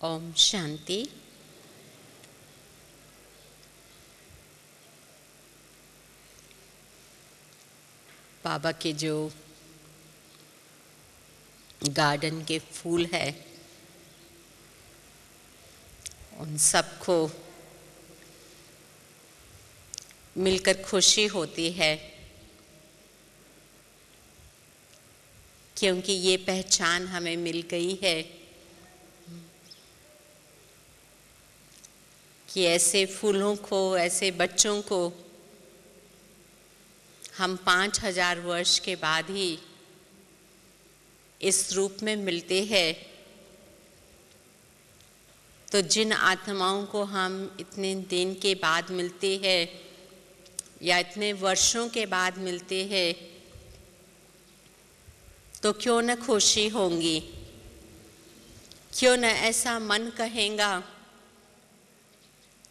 ओम शांति। बाबा के जो गार्डन के फूल है उन सबको मिलकर खुशी होती है, क्योंकि ये पहचान हमें मिल गई है कि ऐसे फूलों को, ऐसे बच्चों को हम 5000 वर्ष के बाद ही इस रूप में मिलते हैं। तो जिन आत्माओं को हम इतने दिन के बाद मिलते हैं या इतने वर्षों के बाद मिलते हैं, तो क्यों न खुशी होंगी, क्यों न ऐसा मन कहेगा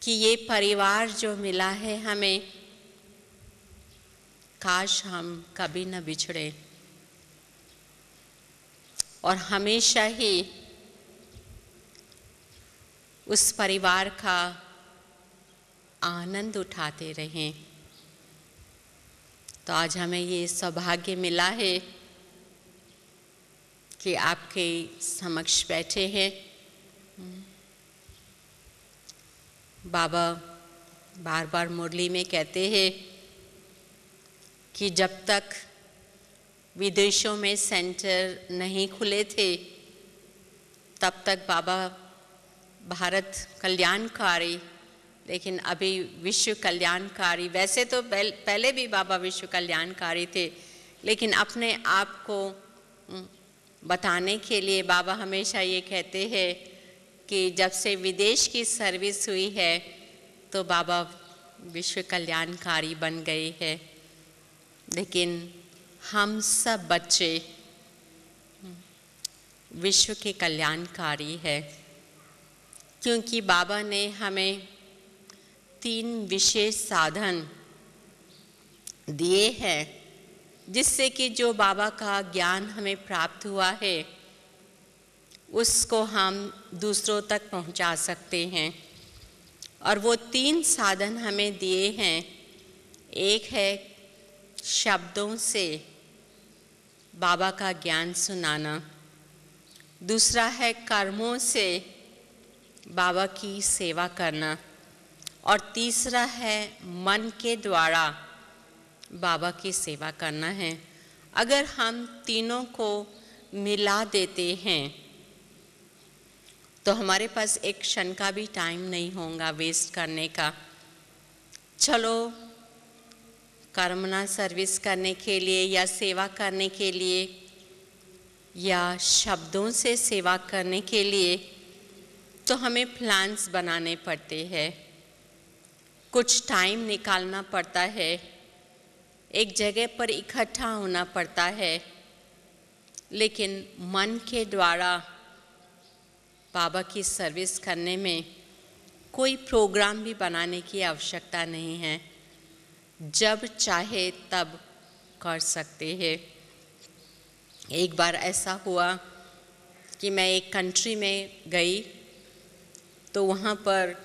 कि ये परिवार जो मिला है हमें, काश हम कभी न बिछड़े और हमेशा ही उस परिवार का आनंद उठाते रहें। तो आज हमें ये सौभाग्य मिला है कि आपके समक्ष बैठे हैं। बाबा बार बार मुरली में कहते हैं कि जब तक विदेशों में सेंटर नहीं खुले थे तब तक बाबा भारत कल्याणकारी, लेकिन अभी विश्व कल्याणकारी। वैसे तो पहले भी बाबा विश्व कल्याणकारी थे, लेकिन अपने आप को बताने के लिए बाबा हमेशा ये कहते हैं कि जब से विदेश की सर्विस हुई है तो बाबा विश्व कल्याणकारी बन गए हैं। लेकिन हम सब बच्चे विश्व के कल्याणकारी है, क्योंकि बाबा ने हमें 3 विशेष साधन दिए हैं जिससे कि जो बाबा का ज्ञान हमें प्राप्त हुआ है उसको हम दूसरों तक पहुंचा सकते हैं। और वो 3 साधन हमें दिए हैं। एक है शब्दों से बाबा का ज्ञान सुनाना, दूसरा है कर्मों से बाबा की सेवा करना, और तीसरा है मन के द्वारा बाबा की सेवा करना है। अगर हम तीनों को मिला देते हैं तो हमारे पास एक क्षण का भी टाइम नहीं होगा वेस्ट करने का। चलो कर्मना सर्विस करने के लिए या सेवा करने के लिए या शब्दों से सेवा करने के लिए तो हमें प्लान्स बनाने पड़ते हैं, कुछ टाइम निकालना पड़ता है, एक जगह पर इकट्ठा होना पड़ता है। लेकिन मन के द्वारा बाबा की सर्विस करने में कोई प्रोग्राम भी बनाने की आवश्यकता नहीं है, जब चाहे तब कर सकते हैं। एक बार ऐसा हुआ कि मैं एक कंट्री में गई, तो वहाँ पर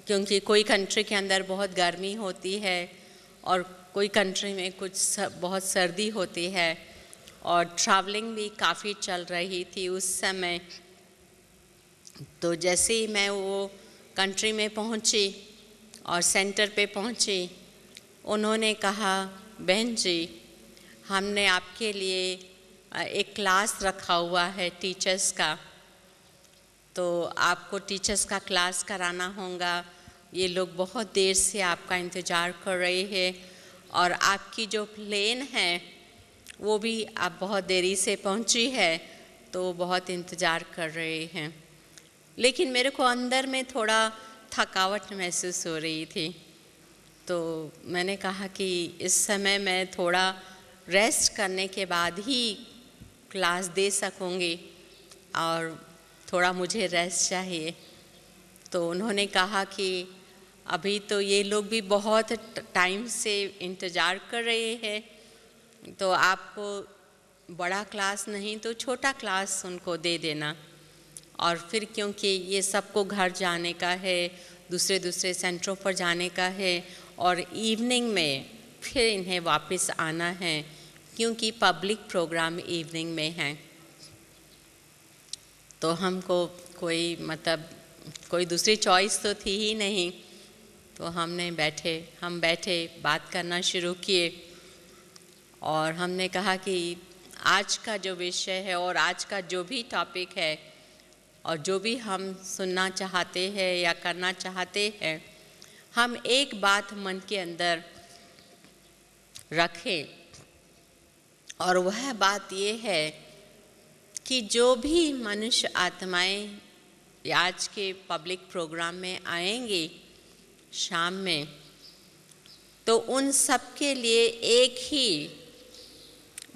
क्योंकि कोई कंट्री के अंदर बहुत गर्मी होती है और कोई कंट्री में बहुत सर्दी होती है, और ट्रैवलिंग भी काफ़ी चल रही थी उस समय। तो जैसे ही मैं वो कंट्री में पहुँची और सेंटर पे पहुँची, उन्होंने कहा, बहन जी हमने आपके लिए एक क्लास रखा हुआ है टीचर्स का, तो आपको टीचर्स का क्लास कराना होगा। ये लोग बहुत देर से आपका इंतज़ार कर रहे हैं और आपकी जो प्लेन है वो भी आप बहुत देरी से पहुंची है, तो बहुत इंतज़ार कर रहे हैं। लेकिन मेरे को अंदर में थोड़ा थकावट महसूस हो रही थी, तो मैंने कहा कि इस समय मैं थोड़ा रेस्ट करने के बाद ही क्लास दे सकूँगी और थोड़ा मुझे रेस्ट चाहिए। तो उन्होंने कहा कि अभी तो ये लोग भी बहुत टाइम से इंतज़ार कर रहे हैं, तो आपको बड़ा क्लास नहीं तो छोटा क्लास उनको दे देना। और फिर क्योंकि ये सबको घर जाने का है, दूसरे दूसरे सेंटरों पर जाने का है और इवनिंग में फिर इन्हें वापस आना है क्योंकि पब्लिक प्रोग्राम इवनिंग में हैं। तो हमको कोई दूसरी चॉइस तो थी ही नहीं। तो हम बैठे बात करना शुरू किए और हमने कहा कि आज का जो विषय है और आज का जो भी टॉपिक है और जो भी हम सुनना चाहते हैं या करना चाहते हैं, हम एक बात मन के अंदर रखें और वह बात ये है कि जो भी मनुष्य आत्माएं आज के पब्लिक प्रोग्राम में आएंगी शाम में, तो उन सब के लिए एक ही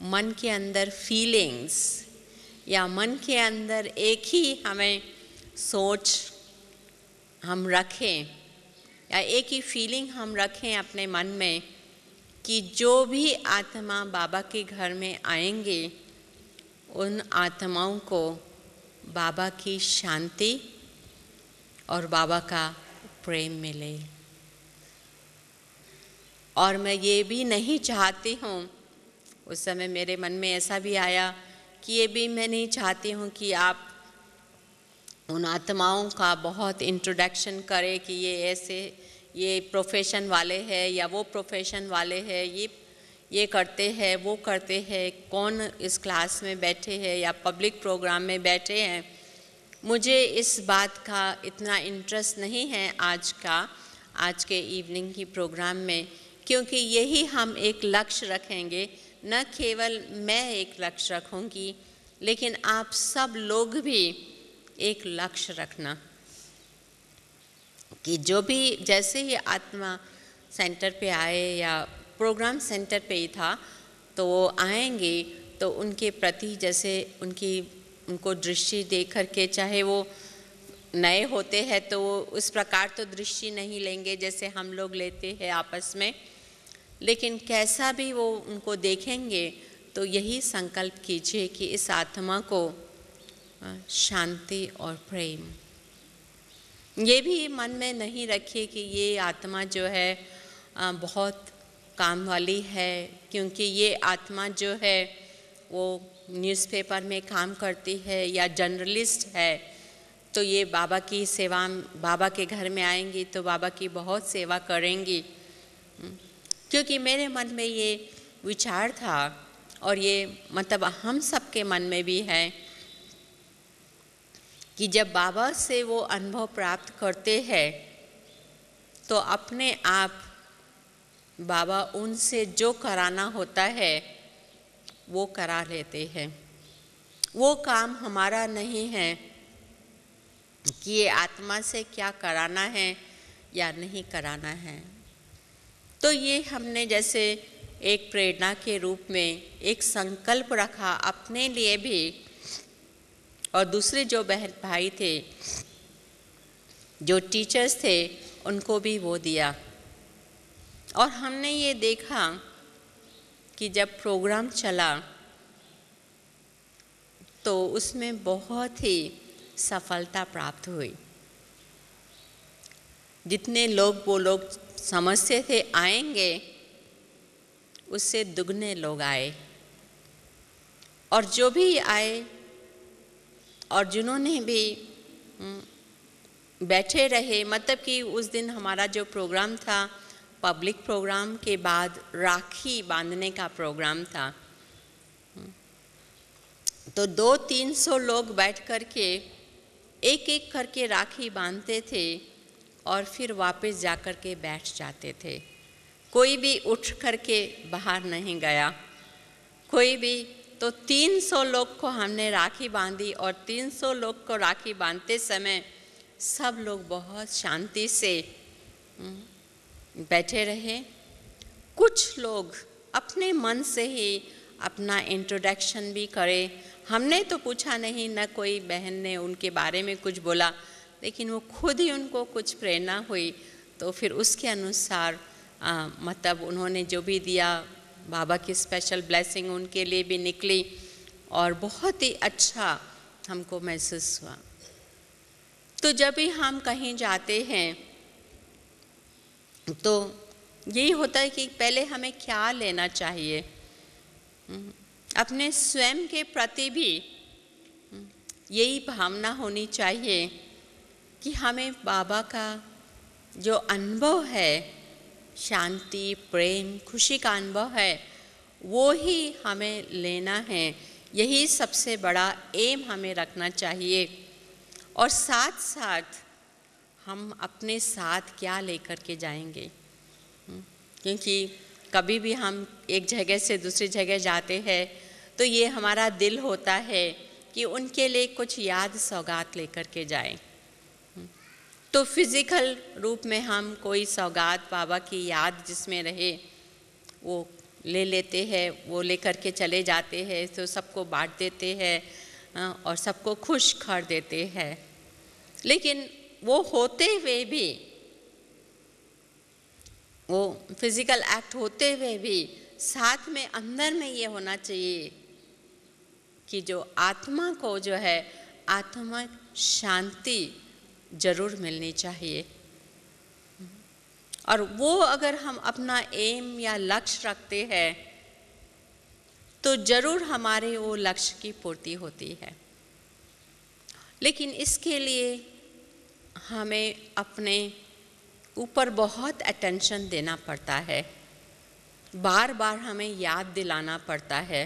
मन के अंदर फीलिंग्स या मन के अंदर एक ही हमें सोच हम रखें या एक ही फीलिंग हम रखें अपने मन में कि जो भी आत्मा बाबा के घर में आएंगे उन आत्माओं को बाबा की शांति और बाबा का प्रेम मिले। और मैं ये भी नहीं चाहती हूँ, उस समय मेरे मन में ऐसा भी आया कि ये भी मैं नहीं चाहती हूँ कि आप उन आत्माओं का बहुत इंट्रोडक्शन करें कि ये प्रोफेशन वाले हैं या वो प्रोफेशन वाले हैं, ये करते हैं वो करते हैं, कौन इस क्लास में बैठे हैं या पब्लिक प्रोग्राम में बैठे हैं। मुझे इस बात का इतना इंटरेस्ट नहीं है आज के इवनिंग की प्रोग्राम में, क्योंकि यही हम एक लक्ष्य रखेंगे। न केवल मैं एक लक्ष्य रखूंगी, लेकिन आप सब लोग भी एक लक्ष्य रखना कि जो भी जैसे ही आत्मा सेंटर पे आए या प्रोग्राम सेंटर पे ही था तो वो आएंगे तो उनके प्रति जैसे उनको दृष्टि देख करके, चाहे वो नए होते हैं तो वो उस प्रकार तो दृष्टि नहीं लेंगे जैसे हम लोग लेते हैं आपस में, लेकिन कैसा भी वो उनको देखेंगे तो यही संकल्प कीजिए कि इस आत्मा को शांति और प्रेम, ये भी मन में नहीं रखिए कि ये आत्मा जो है बहुत काम वाली है, क्योंकि ये आत्मा जो है वो न्यूज़पेपर में काम करती है या जर्नलिस्ट है, तो ये बाबा की सेवा, बाबा के घर में आएंगी तो बाबा की बहुत सेवा करेंगी। क्योंकि मेरे मन में ये विचार था और ये मतलब हम सब के मन में भी है कि जब बाबा से वो अनुभव प्राप्त करते हैं तो अपने आप बाबा उनसे जो कराना होता है वो करा लेते हैं। वो काम हमारा नहीं है कि ये आत्मा से क्या कराना है या नहीं कराना है। तो ये हमने जैसे एक प्रेरणा के रूप में एक संकल्प रखा अपने लिए भी और दूसरे जो बहन भाई थे, जो टीचर्स थे, उनको भी वो दिया। और हमने ये देखा कि जब प्रोग्राम चला तो उसमें बहुत ही सफलता प्राप्त हुई। जितने लोग वो लोग समझते थे आएंगे, उससे दुगने लोग आए। और जो भी आए और जिन्होंने भी बैठे रहे, मतलब कि उस दिन हमारा जो प्रोग्राम था पब्लिक प्रोग्राम के बाद राखी बांधने का प्रोग्राम था, तो 200-300 लोग बैठ कर के एक एक करके राखी बांधते थे और फिर वापस जा कर के बैठ जाते थे। कोई भी उठ करके बाहर नहीं गया, कोई भी। तो 300 लोग को हमने राखी बांधी और 300 लोग को राखी बांधते समय सब लोग बहुत शांति से बैठे रहे। कुछ लोग अपने मन से ही अपना इंट्रोडक्शन भी करे। हमने तो पूछा नहीं, न कोई बहन ने उनके बारे में कुछ बोला, लेकिन वो खुद ही उनको कुछ प्रेरणा हुई तो फिर उसके अनुसार मतलब उन्होंने जो भी दिया, बाबा की स्पेशल ब्लेसिंग उनके लिए भी निकली और बहुत ही अच्छा हमको महसूस हुआ। तो जब भी हम कहीं जाते हैं तो यही होता है कि पहले हमें क्या लेना चाहिए। अपने स्वयं के प्रति भी यही भावना होनी चाहिए कि हमें बाबा का जो अनुभव है, शांति, प्रेम, खुशी का अनुभव है, वो ही हमें लेना है। यही सबसे बड़ा एम हमें रखना चाहिए। और साथ साथ हम अपने साथ क्या लेकर के जाएंगे, क्योंकि कभी भी हम एक जगह से दूसरी जगह जाते हैं तो ये हमारा दिल होता है कि उनके लिए कुछ याद सौगात लेकर के जाएं। तो फिज़िकल रूप में हम कोई सौगात बाबा की याद जिसमें रहे वो ले लेते हैं, वो लेकर के चले जाते हैं, तो सबको बांट देते हैं और सबको खुश कर देते हैं। लेकिन वो होते हुए भी, वो फिज़िकल एक्ट होते हुए भी साथ में अंदर में ये होना चाहिए कि जो आत्मा को जो है आत्मिक शांति जरूर मिलनी चाहिए। और वो अगर हम अपना एम या लक्ष्य रखते हैं तो जरूर हमारे वो लक्ष्य की पूर्ति होती है। लेकिन इसके लिए हमें अपने ऊपर बहुत अटेंशन देना पड़ता है, बार बार हमें याद दिलाना पड़ता है।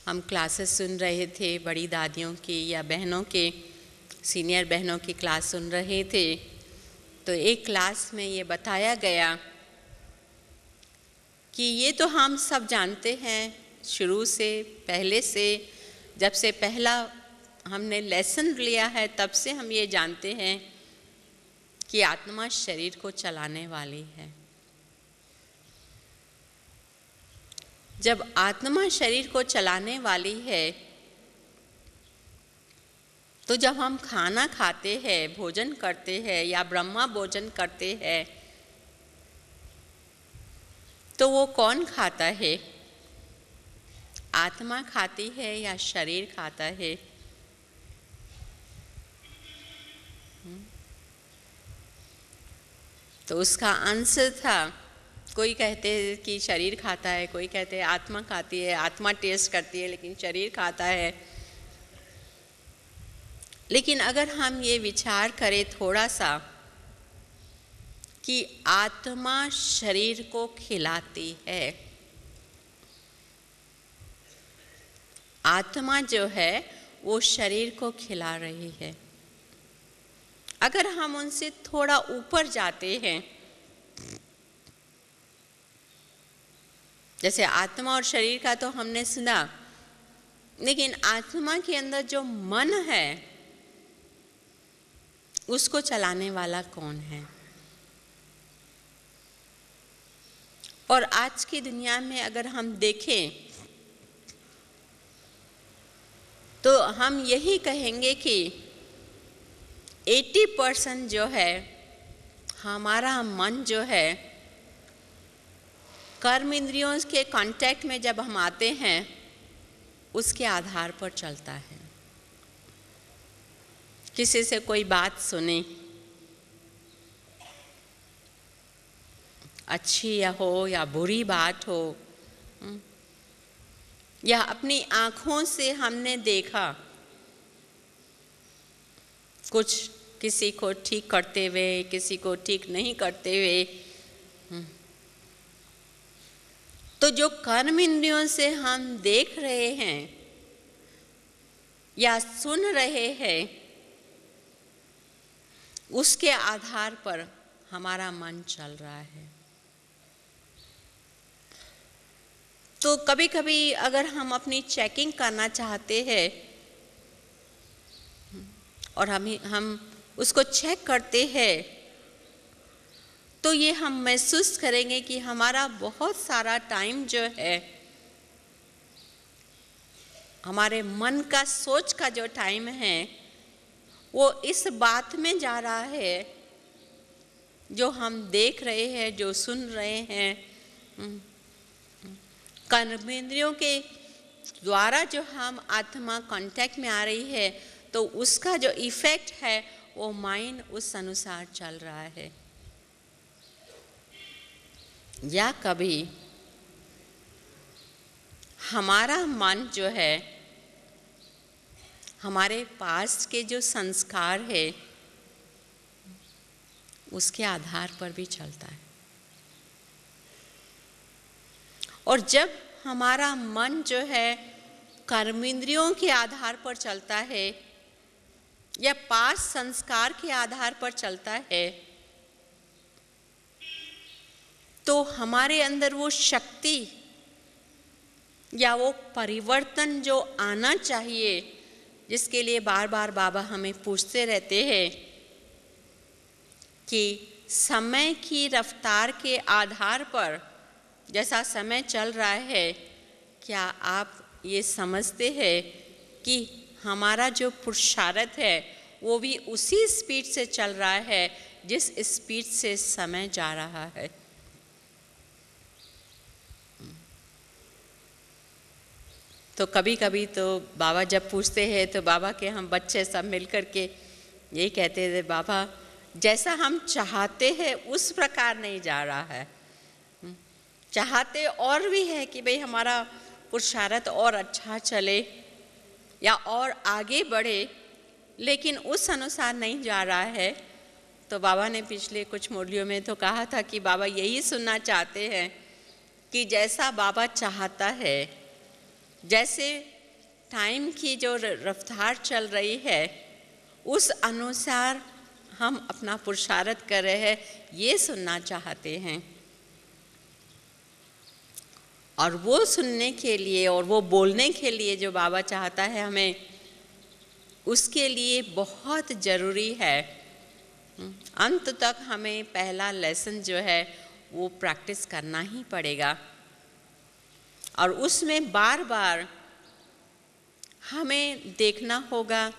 हम क्लासेस सुन रहे थे, बड़ी दादियों की या बहनों के, सीनियर बहनों की क्लास सुन रहे थे, तो एक क्लास में ये बताया गया कि ये तो हम सब जानते हैं शुरू से, पहले से, जब से पहला हमने लेसन लिया है तब से हम ये जानते हैं कि आत्मा शरीर को चलाने वाली है। जब आत्मा शरीर को चलाने वाली है तो जब हम खाना खाते हैं, भोजन करते हैं या ब्रह्मा भोजन करते हैं तो वो कौन खाता है? आत्मा खाती है या शरीर खाता है? तो उसका आंसर था, कोई कहते हैं कि शरीर खाता है, कोई कहते हैं आत्मा खाती है, आत्मा टेस्ट करती है लेकिन शरीर खाता है। लेकिन अगर हम ये विचार करें थोड़ा सा कि आत्मा शरीर को खिलाती है, आत्मा जो है वो शरीर को खिला रही है। अगर हम उनसे थोड़ा ऊपर जाते हैं, जैसे आत्मा और शरीर का तो हमने सुना, लेकिन आत्मा के अंदर जो मन है उसको चलाने वाला कौन है? और आज की दुनिया में अगर हम देखें तो हम यही कहेंगे कि 80% जो है हमारा मन जो है कर्म इंद्रियों के कांटेक्ट में जब हम आते हैं उसके आधार पर चलता है। किसी से कोई बात सुनी, अच्छी या हो या बुरी बात हो, या अपनी आँखों से हमने देखा कुछ, किसी को ठीक करते हुए, किसी को ठीक नहीं करते हुए, तो जो कर्म इंद्रियों से हम देख रहे हैं या सुन रहे हैं उसके आधार पर हमारा मन चल रहा है। तो कभी कभी अगर हम अपनी चेकिंग करना चाहते हैं और हम उसको चेक करते हैं तो ये हम महसूस करेंगे कि हमारा बहुत सारा टाइम जो है, हमारे मन का सोच का जो टाइम है वो इस बात में जा रहा है जो हम देख रहे हैं, जो सुन रहे हैं। कर्मेंद्रियों के द्वारा जो हम आत्मा कांटेक्ट में आ रही है तो उसका जो इफ़ेक्ट है वो माइंड उस अनुसार चल रहा है। या कभी हमारा मन जो है हमारे पास्ट के जो संस्कार है उसके आधार पर भी चलता है। और जब हमारा मन जो है कर्मेंद्रियों के आधार पर चलता है या पास्ट संस्कार के आधार पर चलता है, तो हमारे अंदर वो शक्ति या वो परिवर्तन जो आना चाहिए, जिसके लिए बार बार बाबा हमें पूछते रहते हैं कि समय की रफ्तार के आधार पर जैसा समय चल रहा है, क्या आप ये समझते हैं कि हमारा जो पुरुषार्थ है वो भी उसी स्पीड से चल रहा है जिस स्पीड से समय जा रहा है? तो कभी कभी तो बाबा जब पूछते हैं तो बाबा के हम बच्चे सब मिल कर के यही कहते थे, बाबा जैसा हम चाहते हैं उस प्रकार नहीं जा रहा है। चाहते और भी है कि भाई हमारा पुरुषार्थ और अच्छा चले या और आगे बढ़े, लेकिन उस अनुसार नहीं जा रहा है। तो बाबा ने पिछले कुछ मुरलियों में तो कहा था कि बाबा यही सुनना चाहते हैं कि जैसा बाबा चाहता है, जैसे टाइम की जो रफ्तार चल रही है उस अनुसार हम अपना पुरुषार्थ कर रहे हैं, ये सुनना चाहते हैं। और वो सुनने के लिए और वो बोलने के लिए जो बाबा चाहता है हमें, उसके लिए बहुत ज़रूरी है अंत तक हमें पहला लेसन जो है वो प्रैक्टिस करना ही पड़ेगा। और उसमें बार बार हमें देखना होगा,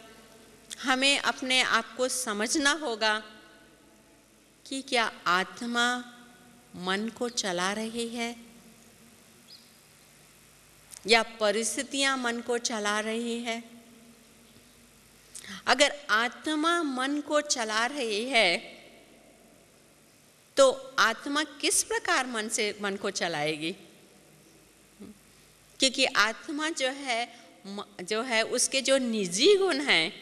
हमें अपने आप को समझना होगा कि क्या आत्मा मन को चला रही है या परिस्थितियां मन को चला रही है। अगर आत्मा मन को चला रही है तो आत्मा किस प्रकार मन को चलाएगी? क्योंकि आत्मा जो है उसके जो निजी गुण हैं,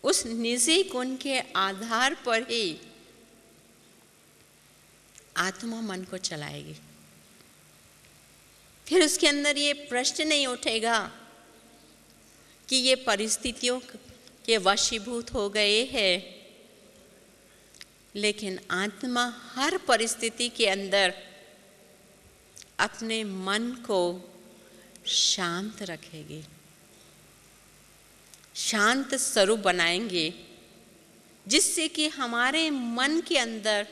उस निजी गुण के आधार पर ही आत्मा मन को चलाएगी। फिर उसके अंदर ये प्रश्न नहीं उठेगा कि ये परिस्थितियों के वशीभूत हो गए हैं, लेकिन आत्मा हर परिस्थिति के अंदर अपने मन को शांत रखेगी, शांत स्वरूप बनाएंगे, जिससे कि हमारे मन के अंदर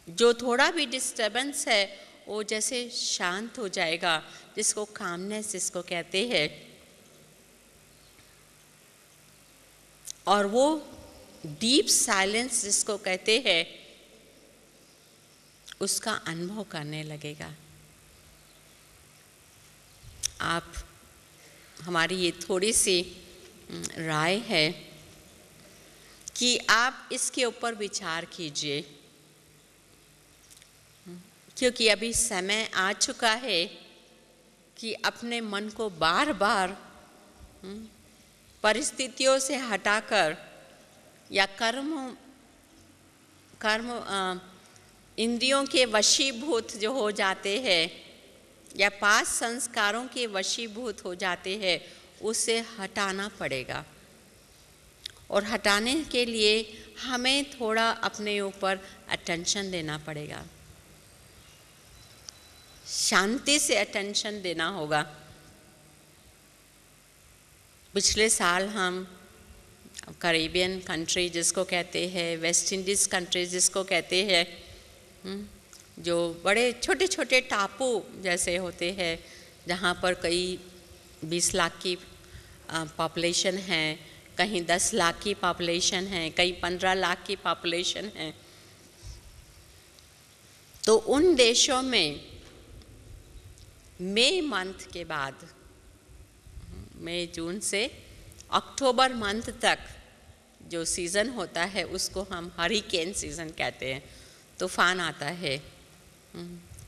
जो थोड़ा भी डिस्टर्बेंस है वो जैसे शांत हो जाएगा, जिसको कामनेस जिसको कहते हैं। और वो डीप साइलेंस जिसको कहते हैं, उसका अनुभव करने लगेगा। आप हमारी ये थोड़ी सी राय है कि आप इसके ऊपर विचार कीजिए, क्योंकि अभी समय आ चुका है कि अपने मन को बार बार परिस्थितियों से हटाकर या कर्म इंद्रियों के वशीभूत जो हो जाते हैं या पास संस्कारों के वशीभूत हो जाते हैं, उसे हटाना पड़ेगा। और हटाने के लिए हमें थोड़ा अपने ऊपर अटेंशन देना पड़ेगा, शांति से अटेंशन देना होगा। पिछले साल हम कैरेबियन कंट्री जिसको कहते हैं, वेस्ट इंडीज़ कंट्री जिसको कहते हैं, जो बड़े छोटे छोटे टापू जैसे होते हैं, जहाँ पर कई 20 लाख की पॉपुलेशन है, कहीं 10 लाख की पॉपुलेशन है, कई 15 लाख की पॉपुलेशन है। तो उन देशों में मई मंथ के बाद, मई जून से अक्टूबर मंथ तक जो सीज़न होता है उसको हम हरिकेन सीज़न कहते हैं। तूफ़ान आता है,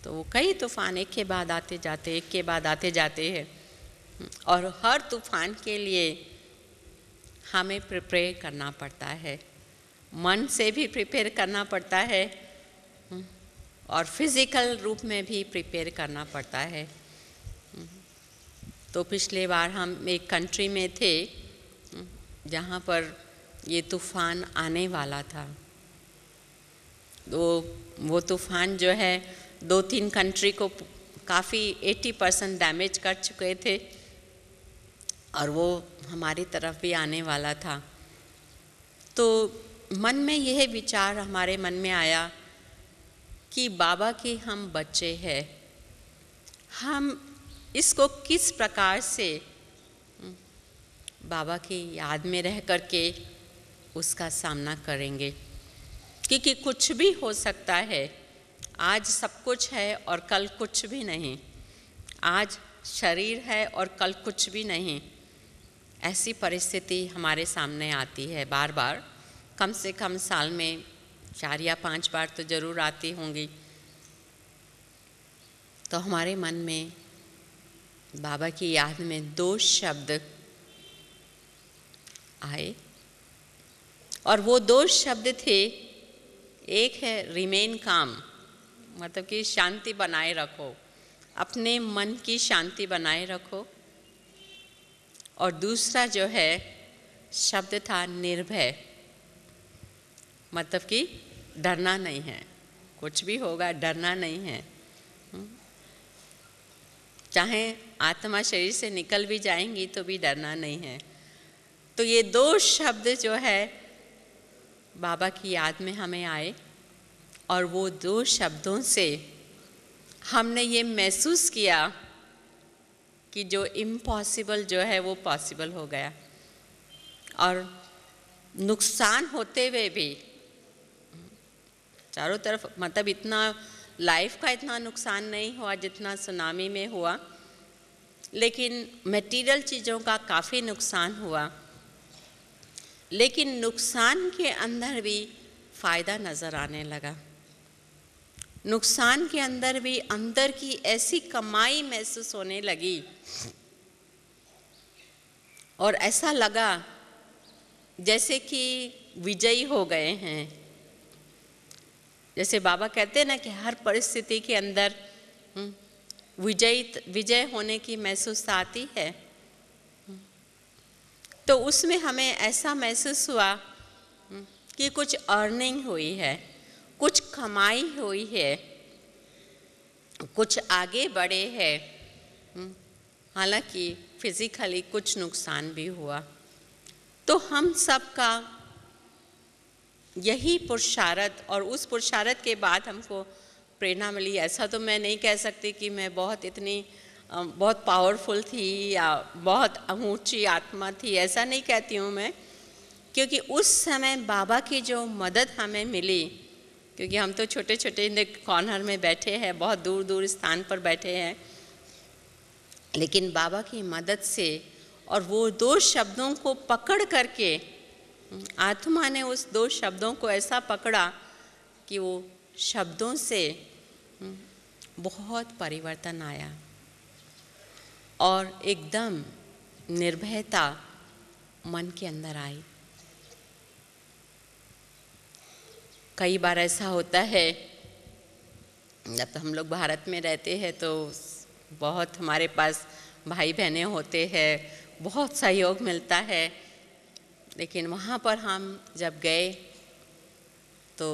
तो कई तूफ़ान एक के बाद आते जाते, एक के बाद आते जाते हैं, और हर तूफ़ान के लिए हमें प्रिपेयर करना पड़ता है। मन से भी प्रिपेयर करना पड़ता है और फिज़िकल रूप में भी प्रिपेयर करना पड़ता है। तो पिछले बार हम एक कंट्री में थे जहाँ पर ये तूफ़ान आने वाला था। तो वो तूफ़ान जो है 2-3 कंट्री को काफ़ी 80% डैमेज कर चुके थे, और वो हमारी तरफ भी आने वाला था। तो मन में यह विचार हमारे मन में आया कि बाबा के हम बच्चे हैं, हम इसको किस प्रकार से बाबा की याद में रह कर के उसका सामना करेंगे, क्योंकि कुछ भी हो सकता है। आज सब कुछ है और कल कुछ भी नहीं, आज शरीर है और कल कुछ भी नहीं। ऐसी परिस्थिति हमारे सामने आती है बार बार, कम से कम साल में 4 या 5 बार तो ज़रूर आती होंगी। तो हमारे मन में बाबा की याद में 2 शब्द आए, और वो 2 शब्द थे। एक है रिमेन काम, मतलब कि शांति बनाए रखो, अपने मन की शांति बनाए रखो, और दूसरा जो है शब्द था निर्भय, मतलब कि डरना नहीं है, कुछ भी होगा डरना नहीं है। चाहे आत्मा शरीर से निकल भी जाएंगी तो भी डरना नहीं है। तो ये 2 शब्द जो है बाबा की याद में हमें आए, और वो 2 शब्दों से हमने ये महसूस किया कि जो इम्पॉसिबल जो है वो पॉसिबल हो गया, और नुकसान होते हुए भी चारों तरफ, मतलब इतना लाइफ का इतना नुकसान नहीं हुआ जितना सुनामी में हुआ, लेकिन मटेरियल चीज़ों का काफ़ी नुकसान हुआ। लेकिन नुकसान के अंदर भी फ़ायदा नज़र आने लगा, नुकसान के अंदर भी अंदर की ऐसी कमाई महसूस होने लगी, और ऐसा लगा जैसे कि विजयी हो गए हैं। जैसे बाबा कहते हैं ना कि हर परिस्थिति के अंदर विजय होने की महसूस आती है। तो उसमें हमें ऐसा महसूस हुआ कि कुछ अर्निंग हुई है, कुछ कमाई हुई है, कुछ आगे बढ़े हैं, हालांकि फिजिकली कुछ नुकसान भी हुआ। तो हम सब का यही पुरुषार्थ, और उस पुरुषार्थ के बाद हमको प्रेरणा मिली। ऐसा तो मैं नहीं कह सकती कि मैं बहुत पावरफुल थी या बहुत ऊंची आत्मा थी, ऐसा नहीं कहती हूँ मैं, क्योंकि उस समय बाबा की जो मदद हमें मिली, क्योंकि हम तो छोटे छोटे कॉर्नर में बैठे हैं, बहुत दूर दूर स्थान पर बैठे हैं, लेकिन बाबा की मदद से और वो 2 शब्दों को पकड़ करके, आत्मा ने उस 2 शब्दों को ऐसा पकड़ा कि वो शब्दों से बहुत परिवर्तन आया, और एकदम निर्भयता मन के अंदर आई। कई बार ऐसा होता है, जब हम लोग भारत में रहते हैं तो बहुत हमारे पास भाई बहनें होते हैं, बहुत सहयोग मिलता है, लेकिन वहाँ पर हम जब गए तो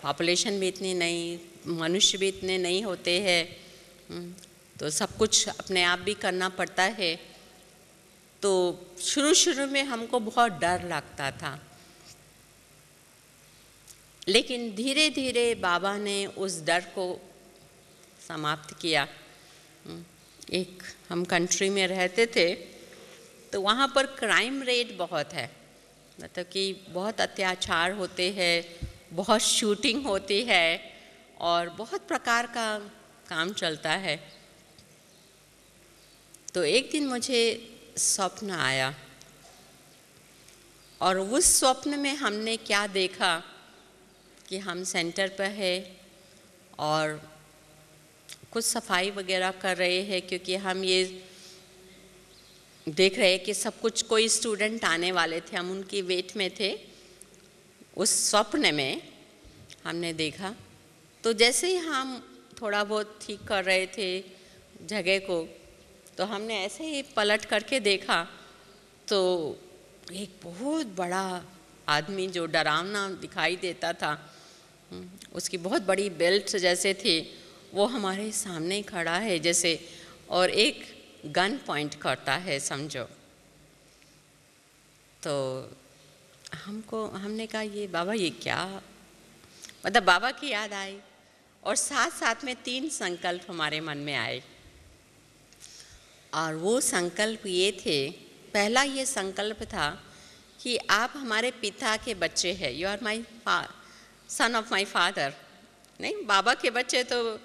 पॉपुलेशन भी इतनी नहीं, मनुष्य भी इतने नहीं होते हैं, तो सब कुछ अपने आप भी करना पड़ता है। तो शुरू में हमको बहुत डर लगता था, लेकिन धीरे धीरे बाबा ने उस डर को समाप्त किया। एक हम कंट्री में रहते थे तो वहाँ पर क्राइम रेट बहुत है, मतलब कि बहुत अत्याचार होते हैं, बहुत शूटिंग होती है और बहुत प्रकार का काम चलता है। तो एक दिन मुझे स्वप्न आया और उस स्वप्न में हमने क्या देखा कि हम सेंटर पर है और कुछ सफाई वगैरह कर रहे हैं, क्योंकि हम ये देख रहे हैं कि सब कुछ कोई स्टूडेंट आने वाले थे, हम उनकी वेट में थे। उस स्वप्न में हमने देखा, तो जैसे ही हम थोड़ा बहुत ठीक कर रहे थे जगह को, तो हमने ऐसे ही पलट करके देखा तो एक बहुत बड़ा आदमी जो डरावना दिखाई देता था, उसकी बहुत बड़ी बेल्ट जैसे थी, वो हमारे सामने खड़ा है जैसे, और एक गन पॉइंट करता है समझो। तो हमने कहा ये बाबा ये क्या, मतलब बाबा की याद आई और साथ साथ में 3 संकल्प हमारे मन में आए। और वो संकल्प ये थे, पहला ये संकल्प था कि आप हमारे पिता के बच्चे हैं, you are my son of my father. नहीं, बाबा के बच्चे तो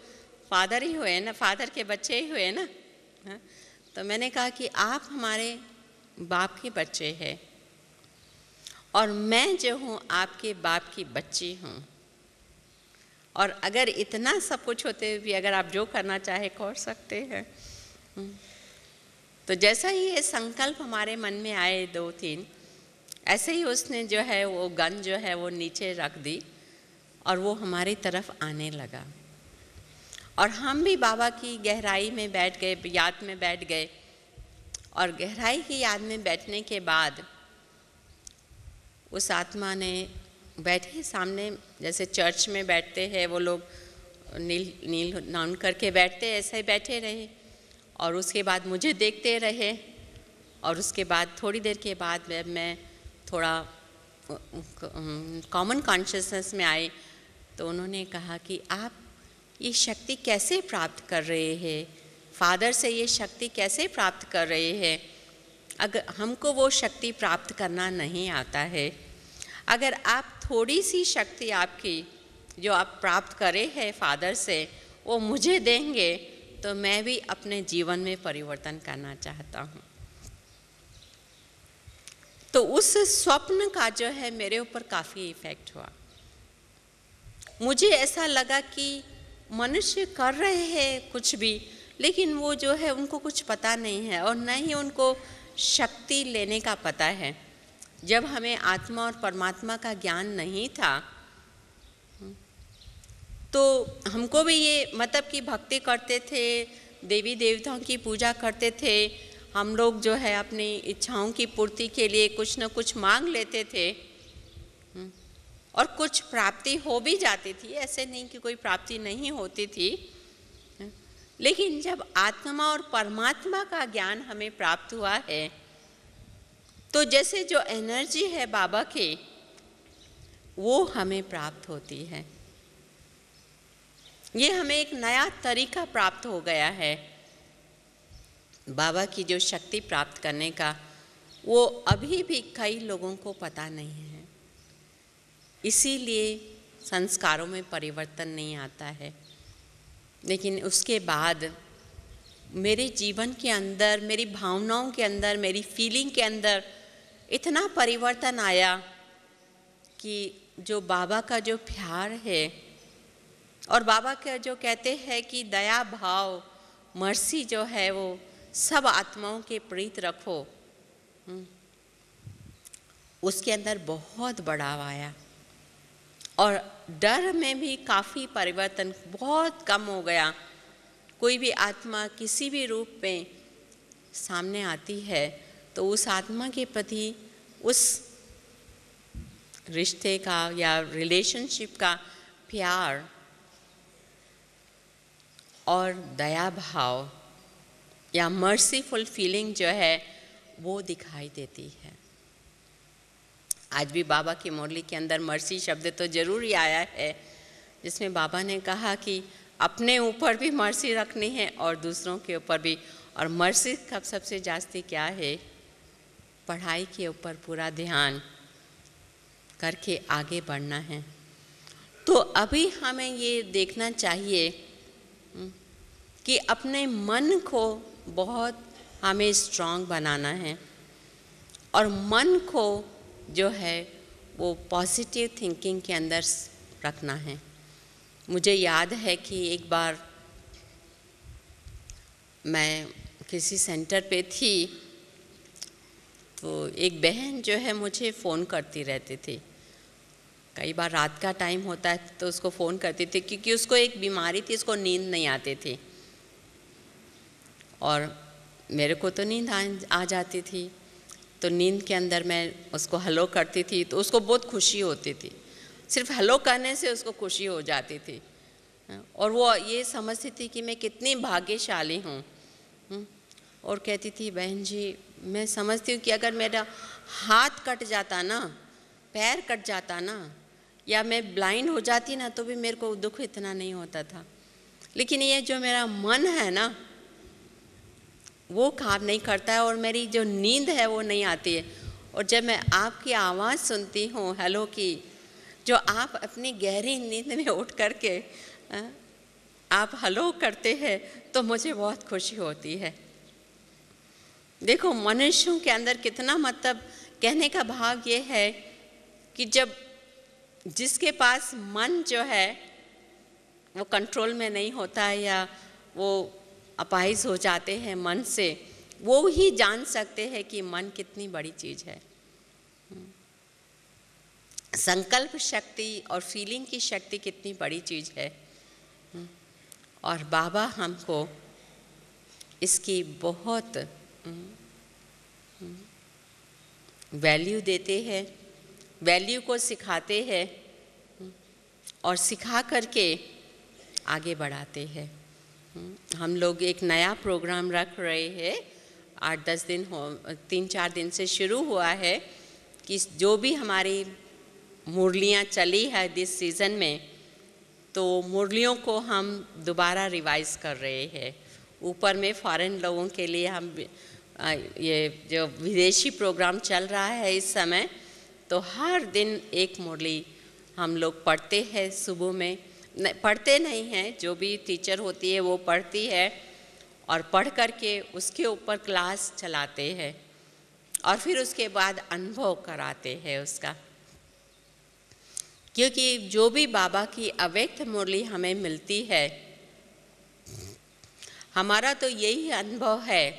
फादर ही हुए ना, फादर के बच्चे ही हुए ना। हाँ? तो मैंने कहा कि आप हमारे बाप के बच्चे हैं और मैं जो हूँ आपके बाप की बच्ची हूँ, और अगर इतना सब कुछ होते हुए भी अगर आप जो करना चाहे कर सकते हैं। तो जैसा ही ये संकल्प हमारे मन में आए 2-3, ऐसे ही उसने जो है वो गन जो है वो नीचे रख दी और वो हमारी तरफ आने लगा। और हम भी बाबा की गहराई में बैठ गए, याद में बैठ गए। और गहराई की याद में बैठने के बाद उस आत्मा ने बैठे सामने, जैसे चर्च में बैठते हैं वो लोग, नील नाउन करके बैठते, ऐसे ही बैठे रहे। और उसके बाद मुझे देखते रहे और उसके बाद थोड़ी देर के बाद मैं थोड़ा कॉमन कॉन्शियसनेस में आई। तो उन्होंने कहा कि आप ये शक्ति कैसे प्राप्त कर रहे हैं, फादर से ये शक्ति कैसे प्राप्त कर रहे हैं। अगर हमको वो शक्ति प्राप्त करना नहीं आता है, अगर आप थोड़ी सी शक्ति आपकी जो आप प्राप्त करे हैं फादर से वो मुझे देंगे तो मैं भी अपने जीवन में परिवर्तन करना चाहता हूँ। तो उस स्वप्न का जो है मेरे ऊपर काफ़ी इफ़ेक्ट हुआ। मुझे ऐसा लगा कि मनुष्य कर रहे हैं कुछ भी, लेकिन वो जो है उनको कुछ पता नहीं है और न ही उनको शक्ति लेने का पता है। जब हमें आत्मा और परमात्मा का ज्ञान नहीं था तो हमको भी ये मतलब कि भक्ति करते थे, देवी देवताओं की पूजा करते थे, हम लोग जो है अपनी इच्छाओं की पूर्ति के लिए कुछ न कुछ मांग लेते थे और कुछ प्राप्ति हो भी जाती थी, ऐसे नहीं कि कोई प्राप्ति नहीं होती थी। लेकिन जब आत्मा और परमात्मा का ज्ञान हमें प्राप्त हुआ है तो जैसे जो एनर्जी है बाबा की वो हमें प्राप्त होती है। ये हमें एक नया तरीका प्राप्त हो गया है बाबा की जो शक्ति प्राप्त करने का, वो अभी भी कई लोगों को पता नहीं है। इसीलिए संस्कारों में परिवर्तन नहीं आता है। लेकिन उसके बाद मेरे जीवन के अंदर, मेरी भावनाओं के अंदर, मेरी फीलिंग के अंदर इतना परिवर्तन आया कि जो बाबा का जो प्यार है और बाबा का जो कहते हैं कि दया भाव, मर्सी जो है वो सब आत्माओं के प्रीत रखो, उसके अंदर बहुत बढ़ाव आया। और डर में भी काफ़ी परिवर्तन बहुत कम हो गया। कोई भी आत्मा किसी भी रूप में सामने आती है तो उस आत्मा के प्रति उस रिश्ते का या रिलेशनशिप का प्यार और दया भाव या मर्सीफुल फीलिंग जो है वो दिखाई देती है। आज भी बाबा की मुरली के अंदर मर्सी शब्द तो जरूर ही आया है, जिसमें बाबा ने कहा कि अपने ऊपर भी मर्सी रखनी है और दूसरों के ऊपर भी। और मर्सी का सबसे जास्ती क्या है, पढ़ाई के ऊपर पूरा ध्यान करके आगे बढ़ना है। तो अभी हमें ये देखना चाहिए कि अपने मन को बहुत हमें स्ट्रांग बनाना है और मन को जो है वो पॉजिटिव थिंकिंग के अंदर रखना है। मुझे याद है कि एक बार मैं किसी सेंटर पे थी, तो एक बहन जो है मुझे फ़ोन करती रहती थी। कई बार रात का टाइम होता है तो उसको फ़ोन करती थी, क्योंकि उसको एक बीमारी थी, उसको नींद नहीं आती थी और मेरे को तो नींद आ जाती थी। तो नींद के अंदर मैं उसको हेलो करती थी तो उसको बहुत खुशी होती थी। सिर्फ हेलो करने से उसको खुशी हो जाती थी और वो ये समझती थी कि मैं कितनी भाग्यशाली हूँ। और कहती थी, बहन जी मैं समझती हूँ कि अगर मेरा हाथ कट जाता ना, पैर कट जाता ना, या मैं ब्लाइंड हो जाती ना, तो भी मेरे को दुख इतना नहीं होता था। लेकिन ये जो मेरा मन है ना, वो काम नहीं करता है और मेरी जो नींद है वो नहीं आती है। और जब मैं आपकी आवाज़ सुनती हूँ हेलो की, जो आप अपनी गहरी नींद में उठ करके आप हेलो करते हैं, तो मुझे बहुत खुशी होती है। देखो मनुष्यों के अंदर कितना, मतलब कहने का भाव ये है कि जब जिसके पास मन जो है वो कंट्रोल में नहीं होता है या वो अपाहिज हो जाते हैं मन से, वो ही जान सकते हैं कि मन कितनी बड़ी चीज़ है। संकल्प शक्ति और फीलिंग की शक्ति कितनी बड़ी चीज़ है। और बाबा हमको इसकी बहुत वैल्यू देते हैं, वैल्यू को सिखाते हैं और सिखा करके आगे बढ़ाते हैं। हम लोग एक नया प्रोग्राम रख रहे हैं, 8-10 दिन 3-4 दिन से शुरू हुआ है कि जो भी हमारी मुरलियाँ चली है दिस सीज़न में, तो मुरलियों को हम दोबारा रिवाइज़ कर रहे हैं। ऊपर में फॉरेन लोगों के लिए हम ये जो विदेशी प्रोग्राम चल रहा है इस समय, तो हर दिन एक मुरली हम लोग पढ़ते हैं सुबह में। पढ़ते नहीं हैं, जो भी टीचर होती है वो पढ़ती है और पढ़ करके उसके ऊपर क्लास चलाते हैं और फिर उसके बाद अनुभव कराते हैं उसका। क्योंकि जो भी बाबा की अव्यक्त मुरली हमें मिलती है, हमारा तो यही अनुभव है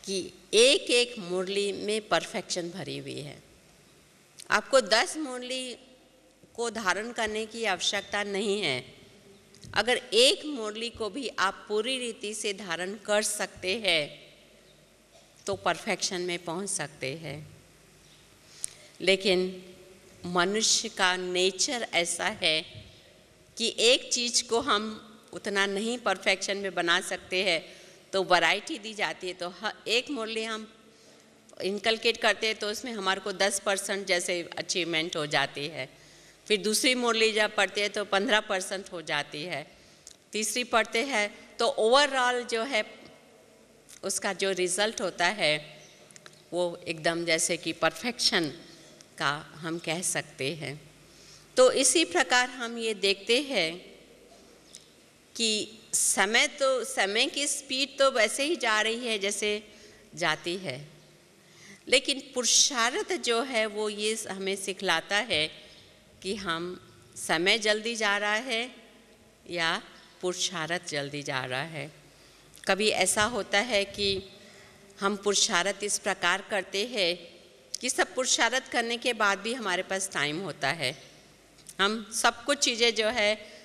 कि एक एक मुरली में परफेक्शन भरी हुई है। आपको 10 मुरली को धारण करने की आवश्यकता नहीं है। अगर एक मुरली को भी आप पूरी रीति से धारण कर सकते हैं तो परफेक्शन में पहुंच सकते हैं। लेकिन मनुष्य का नेचर ऐसा है कि एक चीज़ को हम उतना नहीं परफेक्शन में बना सकते हैं, तो वैरायटी दी जाती है। तो एक मुरली हम इनकलकेट करते हैं तो उसमें हमारे को 10% जैसे अचीवमेंट हो जाती है। फिर दूसरी मुरली जब पढ़ते हैं तो 15% हो जाती है। तीसरी पढ़ते हैं तो ओवरऑल जो है उसका जो रिज़ल्ट होता है वो एकदम जैसे कि परफेक्शन का हम कह सकते हैं। तो इसी प्रकार हम ये देखते हैं कि समय की स्पीड तो वैसे ही जा रही है जैसे जाती है, लेकिन पुरुषार्थ जो है वो ये हमें सिखलाता है कि हम समय जल्दी जा रहा है या पुरुषार्थ जल्दी जा रहा है। कभी ऐसा होता है कि हम पुरुषार्थ इस प्रकार करते हैं कि सब पुरुषार्थ करने के बाद भी हमारे पास टाइम होता है। हम सब कुछ चीज़ें जो है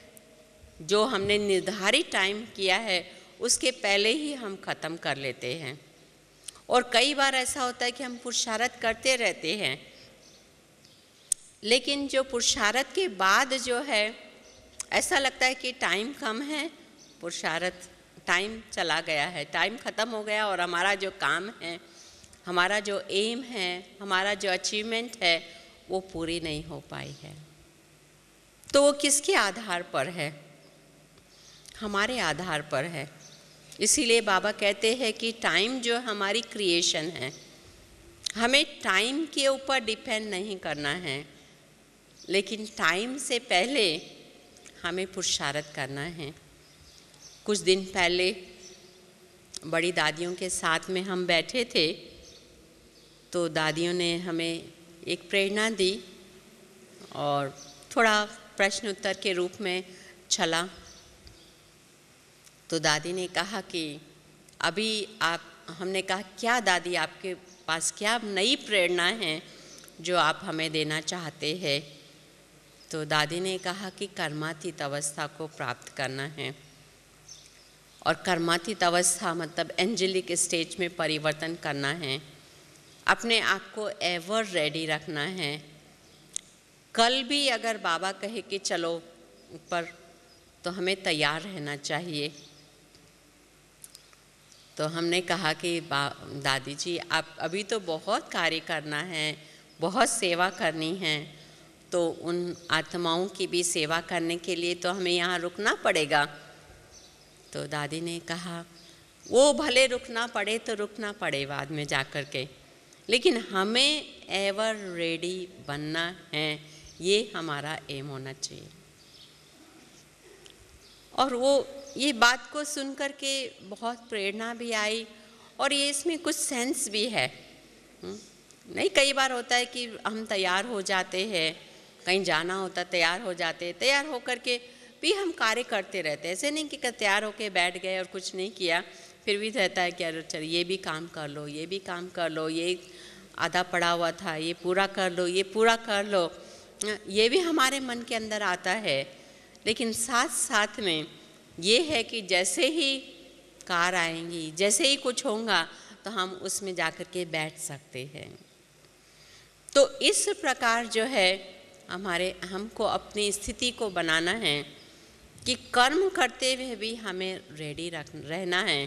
जो हमने निर्धारित टाइम किया है उसके पहले ही हम ख़त्म कर लेते हैं। और कई बार ऐसा होता है कि हम पुरुषार्थ करते रहते हैं, लेकिन जो पुरुषार्थ के बाद जो है ऐसा लगता है कि टाइम कम है, पुरुषार्थ टाइम चला गया है, टाइम ख़त्म हो गया और हमारा जो काम है, हमारा जो एम है, हमारा जो अचीवमेंट है वो पूरी नहीं हो पाई है। तो वो किसके आधार पर है? हमारे आधार पर है। इसीलिए बाबा कहते हैं कि टाइम जो हमारी क्रिएशन है, हमें टाइम के ऊपर डिपेंड नहीं करना है, लेकिन टाइम से पहले हमें पुरुषार्थ करना है। कुछ दिन पहले बड़ी दादियों के साथ में हम बैठे थे तो दादियों ने हमें एक प्रेरणा दी और थोड़ा प्रश्न उत्तर के रूप में चला। तो दादी ने कहा कि अभी हमने कहा क्या दादी आपके पास क्या नई प्रेरणा है जो आप हमें देना चाहते हैं। तो दादी ने कहा कि कर्मातीत अवस्था को प्राप्त करना है और कर्मातीत अवस्था मतलब एंजेलिक स्टेज में परिवर्तन करना है। अपने आप को एवर रेडी रखना है। कल भी अगर बाबा कहे कि चलो ऊपर तो हमें तैयार रहना चाहिए। तो हमने कहा कि दादी जी आप अभी तो बहुत कार्य करना है, बहुत सेवा करनी है, तो उन आत्माओं की भी सेवा करने के लिए तो हमें यहाँ रुकना पड़ेगा। तो दादी ने कहा वो भले रुकना पड़े तो रुकना पड़े बाद में जा कर के, लेकिन हमें एवर रेडी बनना है, ये हमारा एम होना चाहिए। और वो ये बात को सुन कर के बहुत प्रेरणा भी आई और ये इसमें कुछ सेंस भी है। नहीं, कई बार होता है कि हम तैयार हो जाते हैं, कहीं जाना होता तैयार हो जाते हैं, तैयार होकर के भी हम कार्य करते रहते हैं। ऐसे नहीं कि तैयार होके बैठ गए और कुछ नहीं किया, फिर भी रहता है कि अरे चल ये भी काम कर लो, ये भी काम कर लो, ये आधा पड़ा हुआ था ये पूरा कर लो, ये पूरा कर लो, ये भी हमारे मन के अंदर आता है। लेकिन साथ साथ में ये है कि जैसे ही कार आएंगी, जैसे ही कुछ होगा तो हम उसमें जाकर के बैठ सकते हैं। तो इस प्रकार जो है हमको अपनी स्थिति को बनाना है कि कर्म करते हुए भी हमें रेडी रहना है।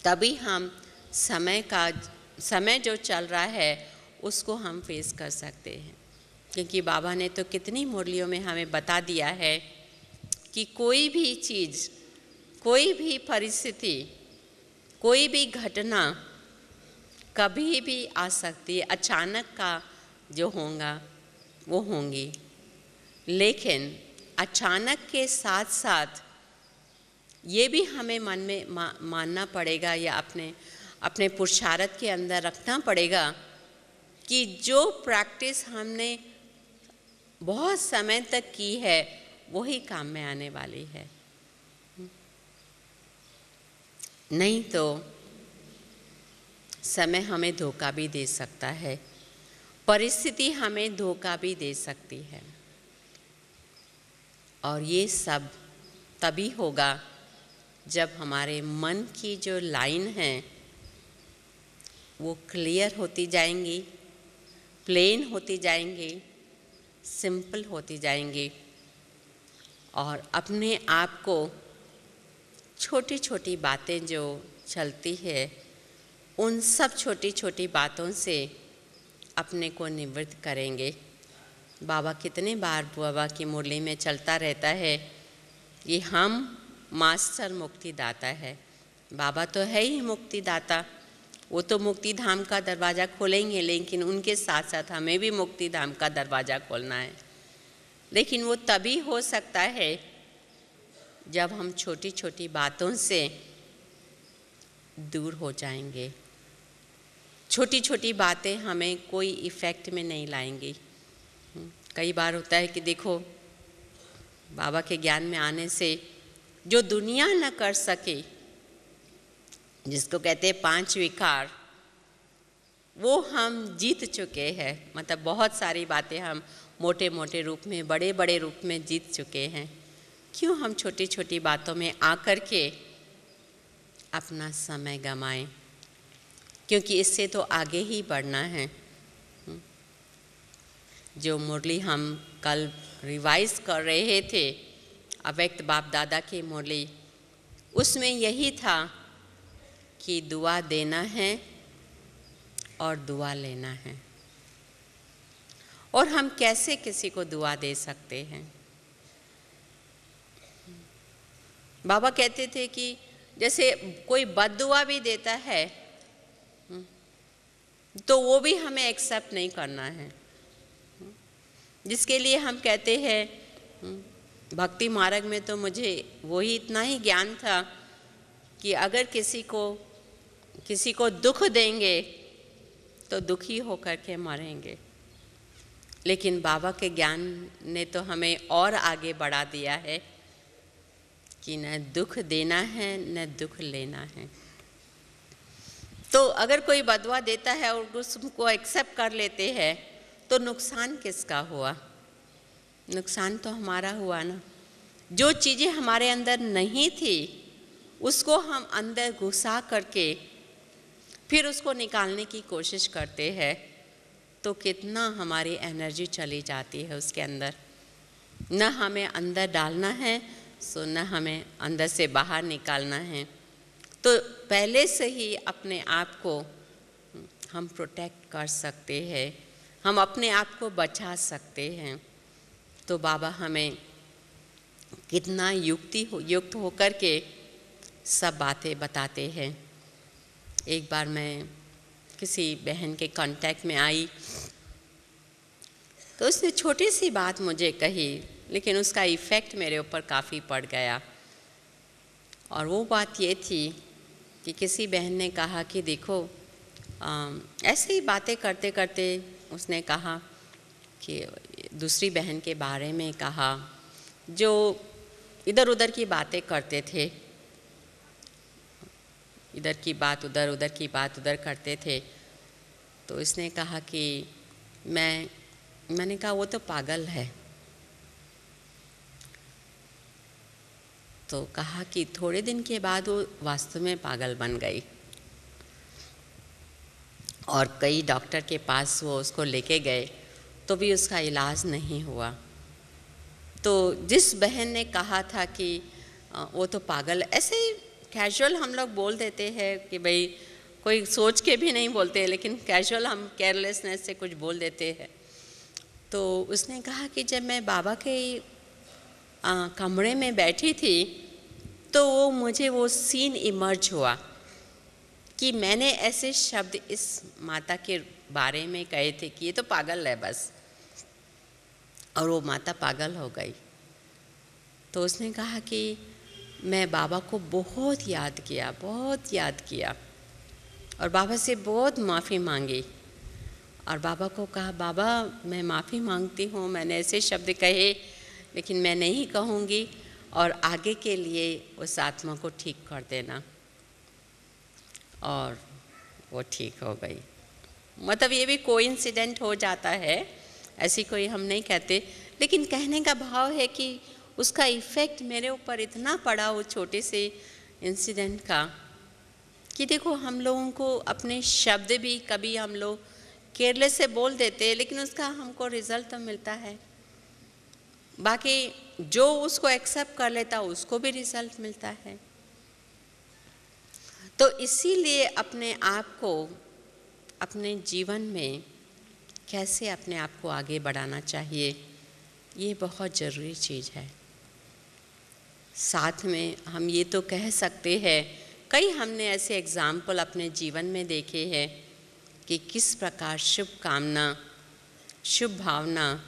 तभी हम समय जो चल रहा है उसको हम फेस कर सकते हैं। क्योंकि बाबा ने तो कितनी मुरलियों में हमें बता दिया है कि कोई भी चीज़, कोई भी परिस्थिति, कोई भी घटना कभी भी आ सकती है, अचानक का जो होगा वो होंगी। लेकिन अचानक के साथ साथ ये भी हमें मन में मानना पड़ेगा या अपने पुरुषार्थ के अंदर रखना पड़ेगा कि जो प्रैक्टिस हमने बहुत समय तक की है वही काम में आने वाली है। नहीं तो समय हमें धोखा भी दे सकता है, परिस्थिति हमें धोखा भी दे सकती है। और ये सब तभी होगा जब हमारे मन की जो लाइन है वो क्लियर होती जाएंगी, प्लेन होती जाएंगी, सिंपल होती जाएंगी और अपने आप को छोटी छोटी बातें जो चलती है उन सब छोटी छोटी बातों से अपने को निवृत्त करेंगे। बाबा कितने बार बाबा की मुरली में चलता रहता है कि हम मास्टर मुक्तिदाता है। बाबा तो है ही मुक्तिदाता, वो तो मुक्ति धाम का दरवाज़ा खोलेंगे, लेकिन उनके साथ साथ हमें भी मुक्ति धाम का दरवाज़ा खोलना है। लेकिन वो तभी हो सकता है जब हम छोटी छोटी बातों से दूर हो जाएंगे। छोटी छोटी बातें हमें कोई इफ़ेक्ट में नहीं लाएंगी। कई बार होता है कि देखो बाबा के ज्ञान में आने से जो दुनिया न कर सके, जिसको कहते हैं 5 विकार, वो हम जीत चुके हैं। मतलब बहुत सारी बातें हम मोटे मोटे रूप में, बड़े बड़े रूप में जीत चुके हैं। क्यों हम छोटी छोटी बातों में आकर के अपना समय गंवाएं? क्योंकि इससे तो आगे ही बढ़ना है। जो मुरली हम कल रिवाइज कर रहे थे, अव्यक्त बाप दादा की मुरली, उसमें यही था कि दुआ देना है और दुआ लेना है। और हम कैसे किसी को दुआ दे सकते हैं? बाबा कहते थे कि जैसे कोई बद्दुआ भी देता है तो वो भी हमें एक्सेप्ट नहीं करना है। जिसके लिए हम कहते हैं भक्ति मार्ग में तो मुझे वही इतना ही ज्ञान था कि अगर किसी को दुख देंगे तो दुखी होकर के मरेंगे, लेकिन बाबा के ज्ञान ने तो हमें और आगे बढ़ा दिया है कि न दुख देना है न दुख लेना है। तो अगर कोई बदवा देता है और उसको एक्सेप्ट कर लेते हैं तो नुकसान किसका हुआ? नुकसान तो हमारा हुआ ना। जो चीज़ें हमारे अंदर नहीं थी उसको हम अंदर घुसा करके फिर उसको निकालने की कोशिश करते हैं, तो कितना हमारी एनर्जी चली जाती है उसके अंदर। न हमें अंदर डालना है सो न हमें अंदर से बाहर निकालना है। तो पहले से ही अपने आप को हम प्रोटेक्ट कर सकते हैं, हम अपने आप को बचा सकते हैं। तो बाबा हमें कितना युक्त होकर के सब बातें बताते हैं। एक बार मैं किसी बहन के कांटेक्ट में आई तो उसने छोटी सी बात मुझे कही, लेकिन उसका इफ़ेक्ट मेरे ऊपर काफ़ी पड़ गया। और वो बात ये थी कि किसी बहन ने कहा कि देखो ऐसे ही बातें करते करते उसने कहा कि दूसरी बहन के बारे में कहा जो इधर उधर की बातें करते थे, इधर की बात उधर, उधर की बात उधर करते थे। तो इसने कहा कि मैंने कहा वो तो पागल है। तो कहा कि थोड़े दिन के बाद वो वास्तव में पागल बन गई और कई डॉक्टर के पास वो उसको लेके गए तो भी उसका इलाज नहीं हुआ। तो जिस बहन ने कहा था कि वो तो पागल, ऐसे ही कैजुअल हम लोग बोल देते हैं कि भाई कोई सोच के भी नहीं बोलते, लेकिन कैजुअल हम केयरलेसनेस से कुछ बोल देते हैं। तो उसने कहा कि जब मैं बाबा के कमरे में बैठी थी तो मुझे वो सीन इमर्ज हुआ कि मैंने ऐसे शब्द इस माता के बारे में कहे थे कि ये तो पागल है बस, और वो माता पागल हो गई। तो उसने कहा कि मैं बाबा को बहुत याद किया और बाबा से बहुत माफ़ी मांगी और बाबा को कहा बाबा मैं माफ़ी मांगती हूँ, मैंने ऐसे शब्द कहे लेकिन मैं नहीं कहूँगी और आगे के लिए उस आत्मा को ठीक कर देना। और वो ठीक हो गई। मतलब ये भी कोइंसिडेंट हो जाता है, ऐसी कोई हम नहीं कहते, लेकिन कहने का भाव है कि उसका इफ़ेक्ट मेरे ऊपर इतना पड़ा वो छोटे से इंसिडेंट का कि देखो हम लोगों को अपने शब्द भी कभी हम लोग केयरलेस से बोल देते हैं, लेकिन उसका हमको रिज़ल्ट तो मिलता है। बाकी जो उसको एक्सेप्ट कर लेता उसको भी रिज़ल्ट मिलता है। तो इसीलिए अपने आप को अपने जीवन में कैसे अपने आप को आगे बढ़ाना चाहिए, ये बहुत ज़रूरी चीज़ है। साथ में हम ये तो कह सकते हैं, कई हमने ऐसे एग्ज़ाम्पल अपने जीवन में देखे हैं कि किस प्रकार शुभ कामना, शुभ भावना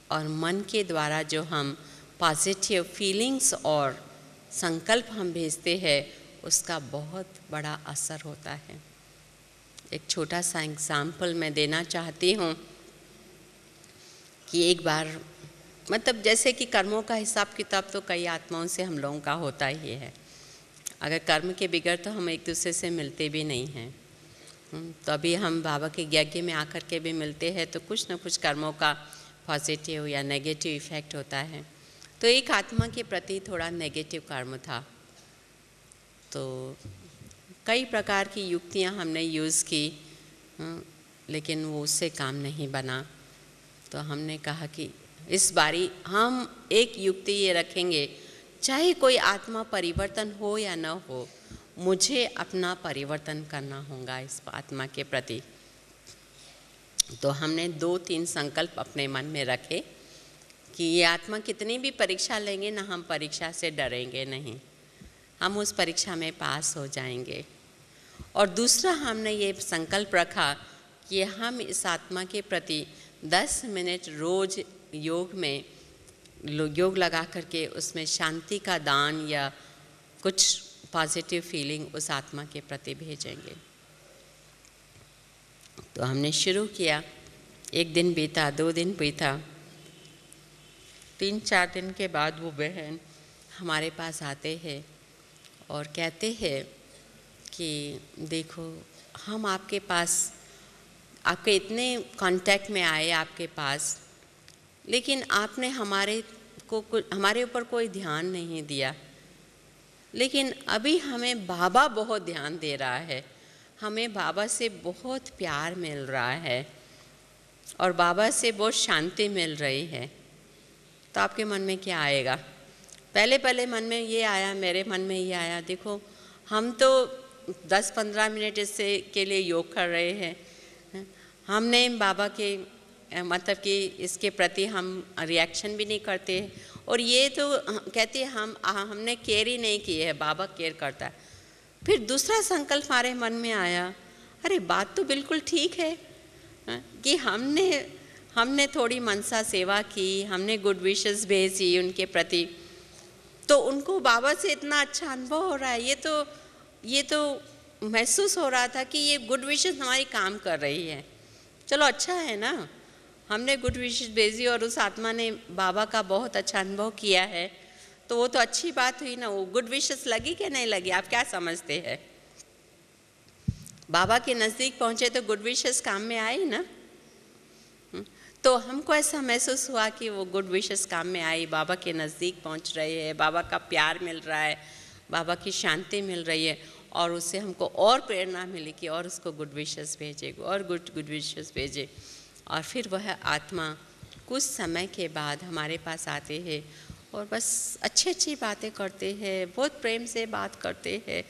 और मन के द्वारा जो हम पॉजिटिव फीलिंग्स और संकल्प हम भेजते हैं उसका बहुत बड़ा असर होता है। एक छोटा सा एग्ज़ाम्पल मैं देना चाहती हूँ कि एक बार मतलब जैसे कि कर्मों का हिसाब किताब तो कई आत्माओं से हम लोगों का होता ही है। अगर कर्म के बगैर तो हम एक दूसरे से मिलते भी नहीं हैं। तो अभी हम बाबा के यज्ञ में आकर के भी मिलते हैं तो कुछ ना कुछ कर्मों का पॉजिटिव या नेगेटिव इफ़ेक्ट होता है। तो एक आत्मा के प्रति थोड़ा नेगेटिव कर्म था, तो कई प्रकार की युक्तियां हमने यूज़ की, लेकिन वो उससे काम नहीं बना। तो हमने कहा कि इस बारी हम एक युक्ति ये रखेंगे, चाहे कोई आत्मा परिवर्तन हो या न हो, मुझे अपना परिवर्तन करना होगा इस आत्मा के प्रति। तो हमने 2-3 संकल्प अपने मन में रखे कि ये आत्मा कितनी भी परीक्षा लेंगे ना, हम परीक्षा से डरेंगे नहीं, हम उस परीक्षा में पास हो जाएंगे। और दूसरा हमने ये संकल्प रखा कि हम इस आत्मा के प्रति 10 मिनट रोज़ योग लगा करके उसमें शांति का दान या कुछ पॉजिटिव फीलिंग उस आत्मा के प्रति भेजेंगे। तो हमने शुरू किया, 1 दिन बीता, 2 दिन बीता, 3-4 दिन के बाद वो बहन हमारे पास आते हैं और कहते हैं कि देखो हम आपके पास, आपके इतने कांटेक्ट में आए आपके पास, लेकिन आपने हमारे ऊपर कोई ध्यान नहीं दिया, लेकिन अभी हमें बाबा बहुत ध्यान दे रहा है, हमें बाबा से बहुत प्यार मिल रहा है और बाबा से बहुत शांति मिल रही है। तो आपके मन में क्या आएगा? पहले मन में ये आया, मेरे मन में ये आया, देखो हम तो 10-15 मिनट इससे के लिए योग कर रहे हैं, हमने बाबा के मतलब कि इसके प्रति हम रिएक्शन भी नहीं करते, और ये तो कहती है हमने केयर ही नहीं की है, बाबा केयर करता है। फिर दूसरा संकल्प हमारे मन में आया, अरे बात तो बिल्कुल ठीक है कि हमने थोड़ी मनसा सेवा की, हमने गुड विशेस भेजी उनके प्रति, तो उनको बाबा से इतना अच्छा अनुभव हो रहा है। ये तो महसूस हो रहा था कि ये गुड विशेस हमारी काम कर रही है। चलो अच्छा है ना, हमने गुड विशेस भेजी और उस आत्मा ने बाबा का बहुत अच्छा अनुभव किया है, तो वो तो अच्छी बात हुई ना। वो गुड विशेस लगी कि नहीं लगी, आप क्या समझते हैं? बाबा के नज़दीक पहुँचे तो गुड विशेस काम में आई ना। तो हमको ऐसा महसूस हुआ कि वो गुड विशेस काम में आई, बाबा के नज़दीक पहुँच रहे हैं, बाबा का प्यार मिल रहा है, बाबा की शांति मिल रही है, और उससे हमको और प्रेरणा मिली कि और उसको गुड विशेस भेजे और गुड विशेस भेजे। और फिर वह आत्मा कुछ समय के बाद हमारे पास आते हैं और बस अच्छी बातें करते हैं, बहुत प्रेम से बात करते हैं।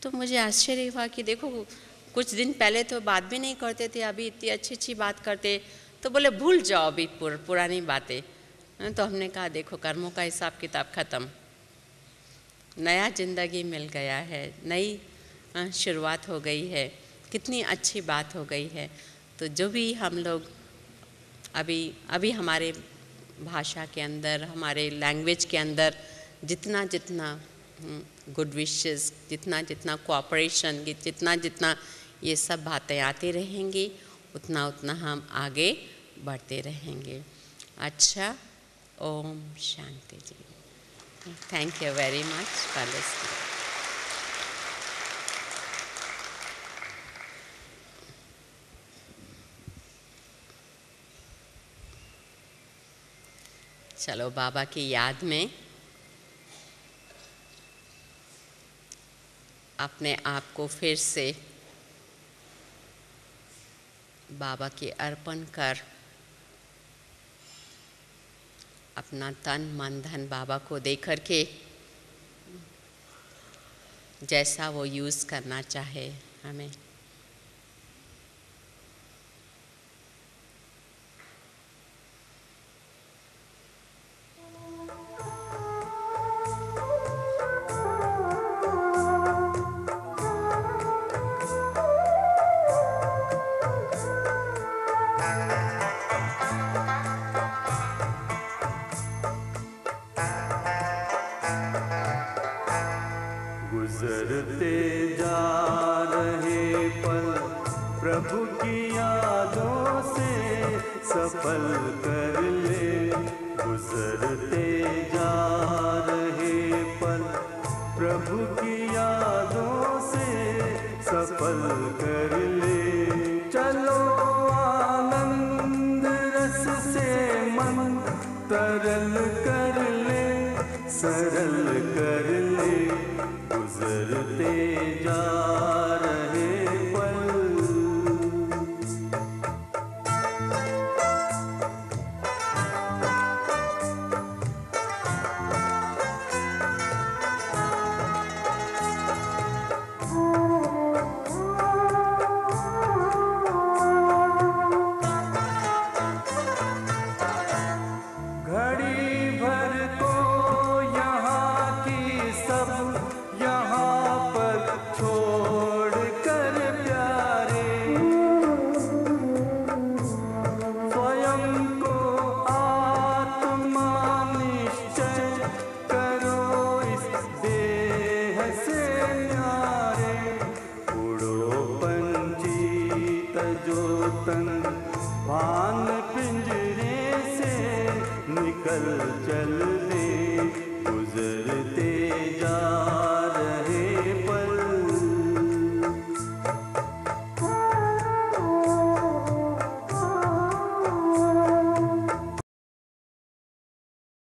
तो मुझे आश्चर्य हुआ कि देखो कुछ दिन पहले तो बात भी नहीं करते थे, अभी इतनी अच्छी बात करते। तो बोले भूल जाओ अभी पुरानी बातें। तो हमने कहा देखो कर्मों का हिसाब किताब ख़त्म, नया ज़िंदगी मिल गया है, नई शुरुआत हो गई है, कितनी अच्छी बात हो गई है। तो जो भी हम लोग अभी हमारे भाषा के अंदर, हमारे लैंग्वेज के अंदर जितना गुड विशेस, जितना कोऑपरेशन, जितना ये सब बातें आती रहेंगी, उतना हम आगे बढ़ते रहेंगे। अच्छा, ओम शांति जी। Thank you very much for listening. चलो बाबा की याद में अपने आप को फिर से बाबा के अर्पण कर अपना तन मन धन बाबा को दे करके जैसा वो यूज़ करना चाहे हमें। गुजरते जा रहे पल प्रभु की यादों से सफल कर ले। गुजरते जा रहे पल प्रभु की यादों से सफल कर ले। चलो आनंद रस से मन तरल कर ले, सरल कर ले। गुजरते जा